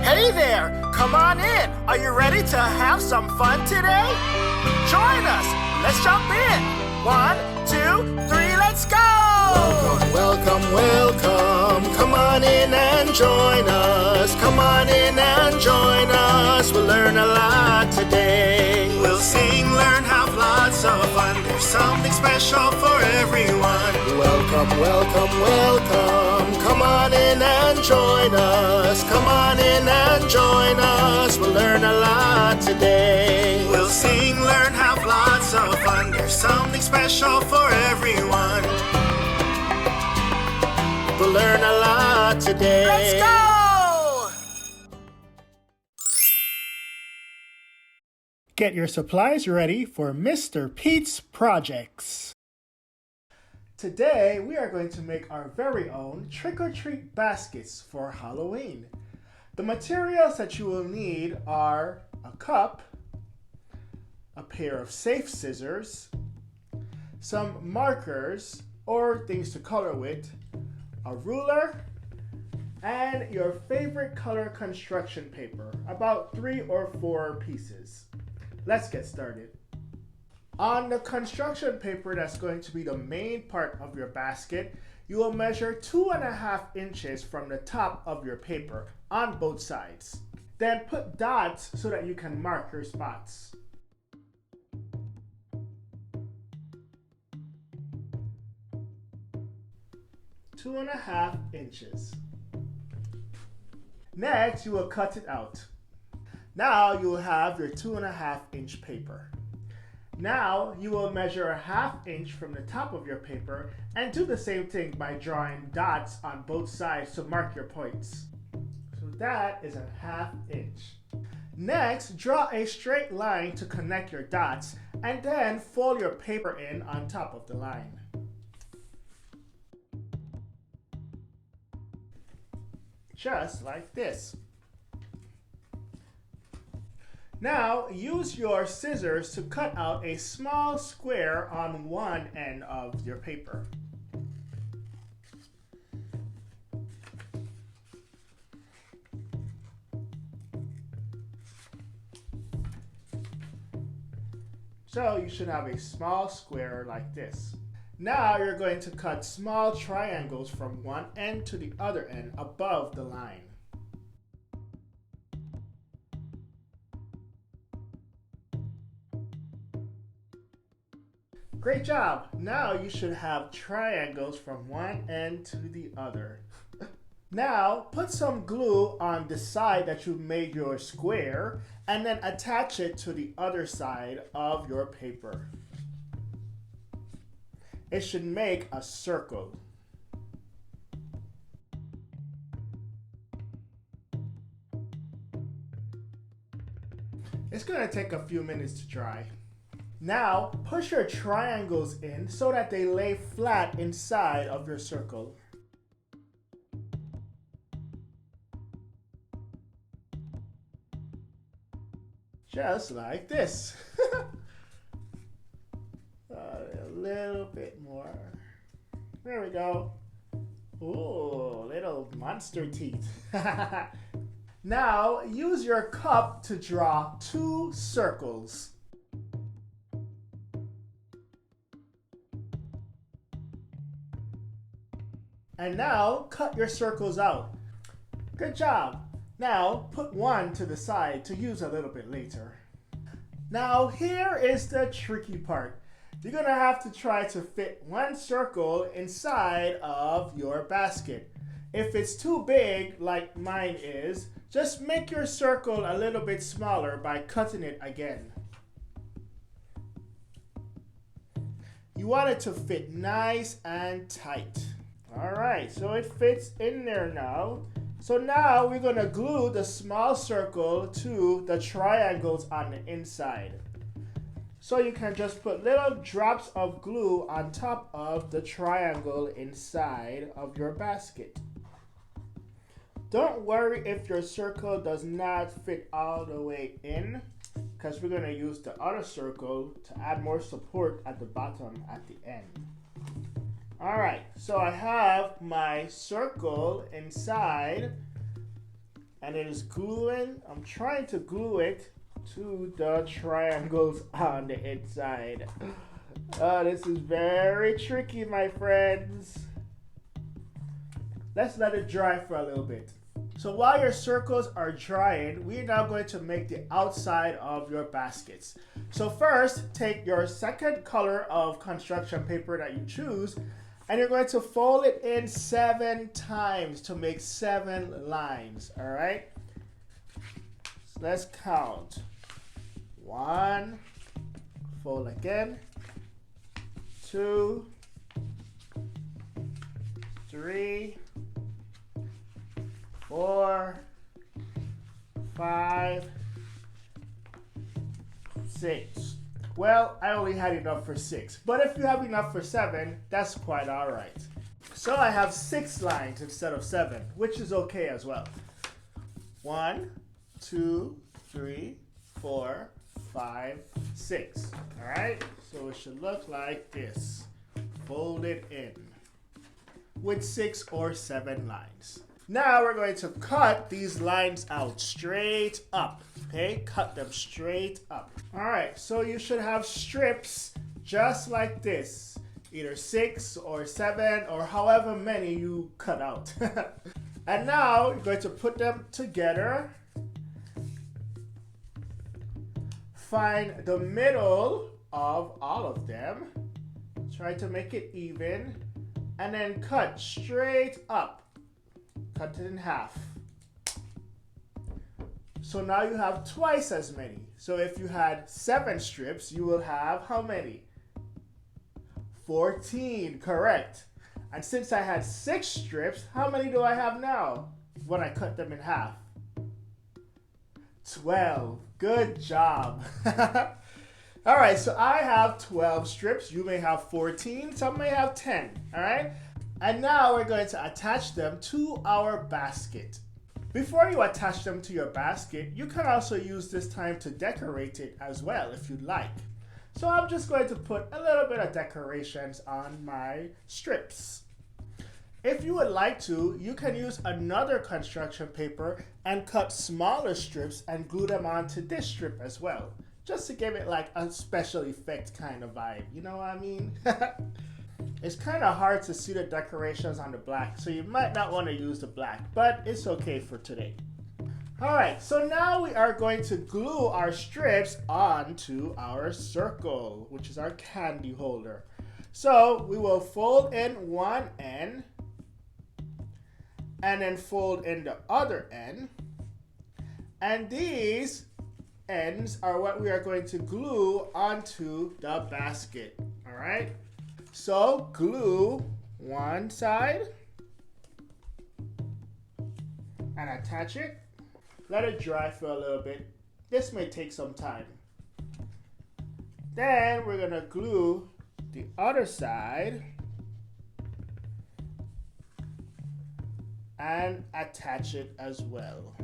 Hey there, come on in. Are you ready to have some fun today? Join us. Let's jump in. 1, 2, 3, let's go. Welcome, welcome, welcome. Come on in and join us. Come on in and join us. We'll learn a lot today. We'll sing, learn, have lots of fun. There's something special for everyone. Welcome, welcome, welcome. Come on in and join us. Come on in and join us. We'll learn a lot today. We'll sing, learn, have lots of fun. There's something special for everyone. We'll learn a lot today. Let's go! Get your supplies ready for Mr. Pete's projects. Today, we are going to make our very own trick-or-treat baskets for Halloween. The materials that you will need are a cup, a pair of safe scissors, some markers or things to color with, a ruler, and your favorite color construction paper, about 3 or 4 pieces. Let's get started. On the construction paper that's going to be the main part of your basket, you will measure 2.5 inches from the top of your paper on both sides. Then put dots so that you can mark your spots. Two and a half inches. Next, you will cut it out. Now you will have your 2.5 inch paper. Now you will measure a 1/2 inch from the top of your paper and do the same thing by drawing dots on both sides to mark your points. So that is a 1/2 inch. Next, draw a straight line to connect your dots and then fold your paper in on top of the line. Just like this. Now, use your scissors to cut out a small square on one end of your paper. So you should have a small square like this. Now you're going to cut small triangles from one end to the other end above the line. Great job! Now you should have triangles from one end to the other. Now put some glue on the side that you made your square and then attach it to the other side of your paper. It should make a circle. It's going to take a few minutes to dry. Now, push your triangles in so that they lay flat inside of your circle. Just like this. A little bit more. There we go. Ooh, little monster teeth. Now, use your cup to draw 2 circles. And now, cut your circles out. Good job. Now, put one to the side to use a little bit later. Now, here is the tricky part. You're going to have to try to fit one circle inside of your basket. If it's too big, like mine is, just make your circle a little bit smaller by cutting it again. You want it to fit nice and tight. Alright, so it fits in there now. So now we're going to glue the small circle to the triangles on the inside. So you can just put little drops of glue on top of the triangle inside of your basket. Don't worry if your circle does not fit all the way in, because we're going to use the other circle to add more support at the bottom at the end. Alright, so I have my circle inside and it is gluing. I'm trying to glue it to the triangles on the inside. This is very tricky, my friends. Let's let it dry for a little bit. So while your circles are drying, we're now going to make the outside of your baskets. So first, take your second color of construction paper that you choose, and you're going to fold it in 7 times to make 7 lines, all right? So let's count. 1, fold again, 2, 3, 4, 5, 6. Well, I only had enough for 6, but if you have enough for 7, that's quite all right. So I have 6 lines instead of 7, which is okay as well. 1, 2, 3, 4, 5, 6. All right, so it should look like this. Fold it in with 6 or 7 lines. Now we're going to cut these lines out straight up, okay? Cut them straight up. All right, so you should have strips just like this, either 6 or 7 or however many you cut out. And now you're going to put them together. Find the middle of all of them. Try to make it even, and then cut straight up. Cut it in half. So now you have twice as many. So if you had 7 strips, you will have how many? 14, correct. And since I had 6 strips, how many do I have now when I cut them in half? 12. Good job. All right, so I have 12 strips. You may have 14. Some may have 10. All right. And now we're going to attach them to our basket. Before you attach them to your basket, you can also use this time to decorate it as well if you'd like. So I'm just going to put a little bit of decorations on my strips. If you would like to, you can use another construction paper and cut smaller strips and glue them onto this strip as well, just to give it like a special effect kind of vibe. You know what I mean? It's kind of hard to see the decorations on the black, so you might not want to use the black, but it's okay for today. All right, so now we are going to glue our strips onto our circle, which is our candy holder. So we will fold in one end and then fold in the other end. And these ends are what we are going to glue onto the basket, all right? So glue one side and attach it. Let it dry for a little bit. This may take some time. Then we're gonna glue the other side and attach it as well.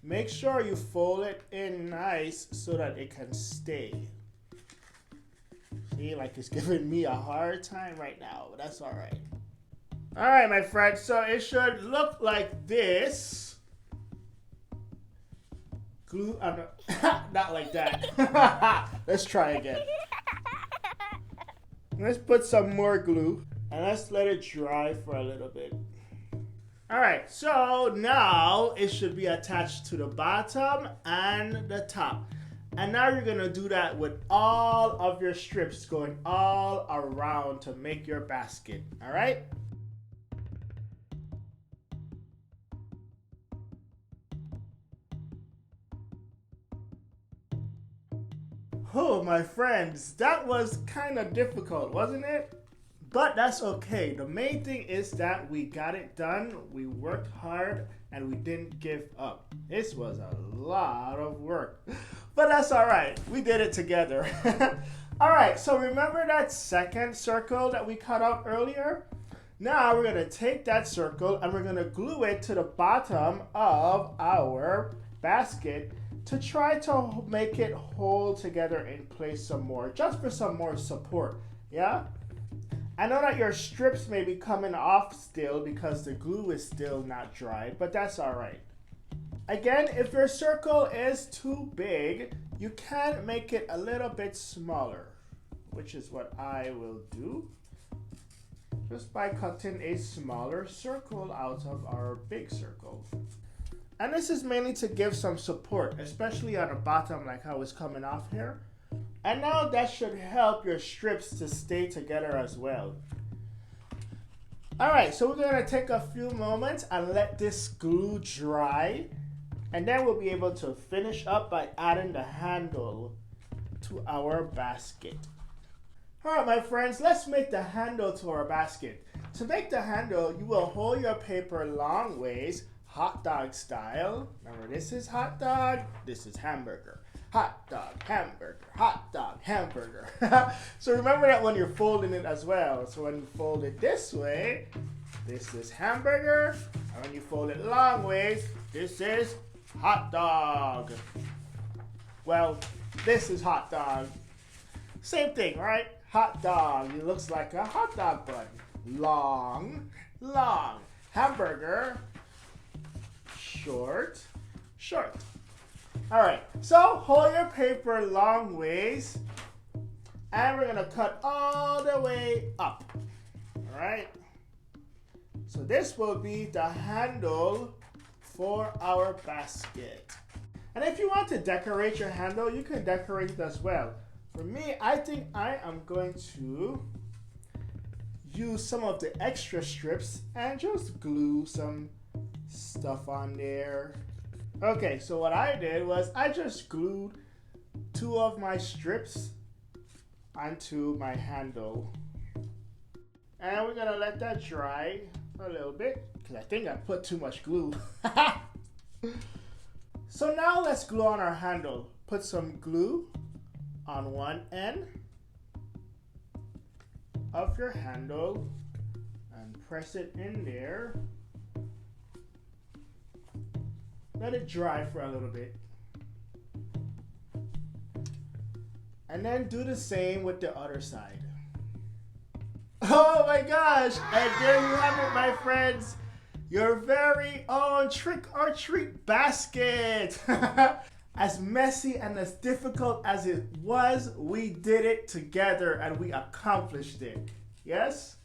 Make sure you fold it in nice so that it can stay. See, like it's giving me a hard time right now, but that's all right. All right, my friends, so it should look like this. Glue on the, not like that. Let's try again. Let's put some more glue and let's let it dry for a little bit. All right, so now it should be attached to the bottom and the top. And now you're gonna do that with all of your strips going all around to make your basket, all right? Oh, my friends, that was kind of difficult, wasn't it? But that's okay. The main thing is that we got it done, we worked hard, and we didn't give up. This was a lot of work, but that's all right. We did it together. All right, so remember that second circle that we cut out earlier? Now we're gonna take that circle and we're gonna glue it to the bottom of our basket to try to make it hold together in place some more, just for some more support, yeah? I know that your strips may be coming off still because the glue is still not dried, but that's all right. Again, if your circle is too big, you can make it a little bit smaller, which is what I will do, just by cutting a smaller circle out of our big circle. And this is mainly to give some support, especially on the bottom like how it's coming off here. And now that should help your strips to stay together as well. Alright, so we're going to take a few moments and let this glue dry. And then we'll be able to finish up by adding the handle to our basket. Alright my friends, let's make the handle to our basket. To make the handle, you will hold your paper long ways, hot dog style. Remember, this is hot dog, this is hamburger. Hot dog, hamburger, hot dog, hamburger. So remember that when you're folding it as well. So when you fold it this way, this is hamburger. And when you fold it long ways, this is hot dog. Well, this is hot dog. Same thing, right? Hot dog. It looks like a hot dog bun. Long, long. Hamburger. Short, short. All right, so hold your paper long ways, and we're gonna cut all the way up. All right, so this will be the handle for our basket. And if you want to decorate your handle, you can decorate it as well. For me, I think I am going to use some of the extra strips and just glue some stuff on there. Okay, so what I did was I just glued 2 of my strips onto my handle. And we're gonna let that dry a little bit because I think I put too much glue. So now let's glue on our handle. Put some glue on one end of your handle and press it in there. Let it dry for a little bit. And then do the same with the other side. Oh my gosh! And there you have it, my friends. Your very own trick or treat basket. As messy and as difficult as it was, we did it together and we accomplished it. Yes?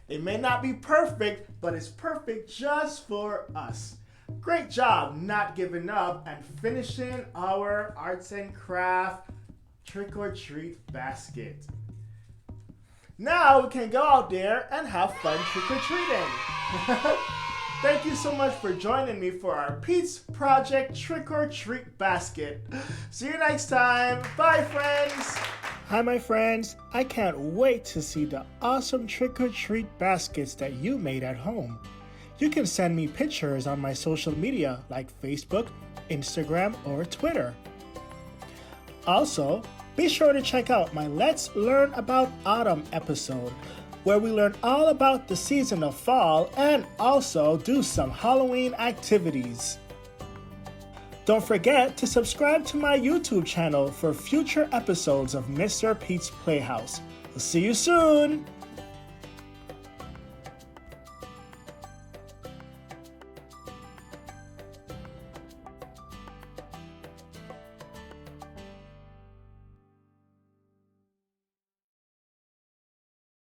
It may not be perfect, but it's perfect just for us. Great job not giving up and finishing our arts and craft trick or treat basket. Now we can go out there and have fun trick or treating. Thank you so much for joining me for our Pete's Project Trick or Treat Basket. See you next time. Bye, friends. Hi, my friends. I can't wait to see the awesome trick or treat baskets that you made at home. You can send me pictures on my social media like Facebook, Instagram, or Twitter. Also, be sure to check out my Let's Learn About Autumn episode, where we learn all about the season of fall and also do some Halloween activities. Don't forget to subscribe to my YouTube channel for future episodes of Mr. Pete's Playhouse. We'll see you soon!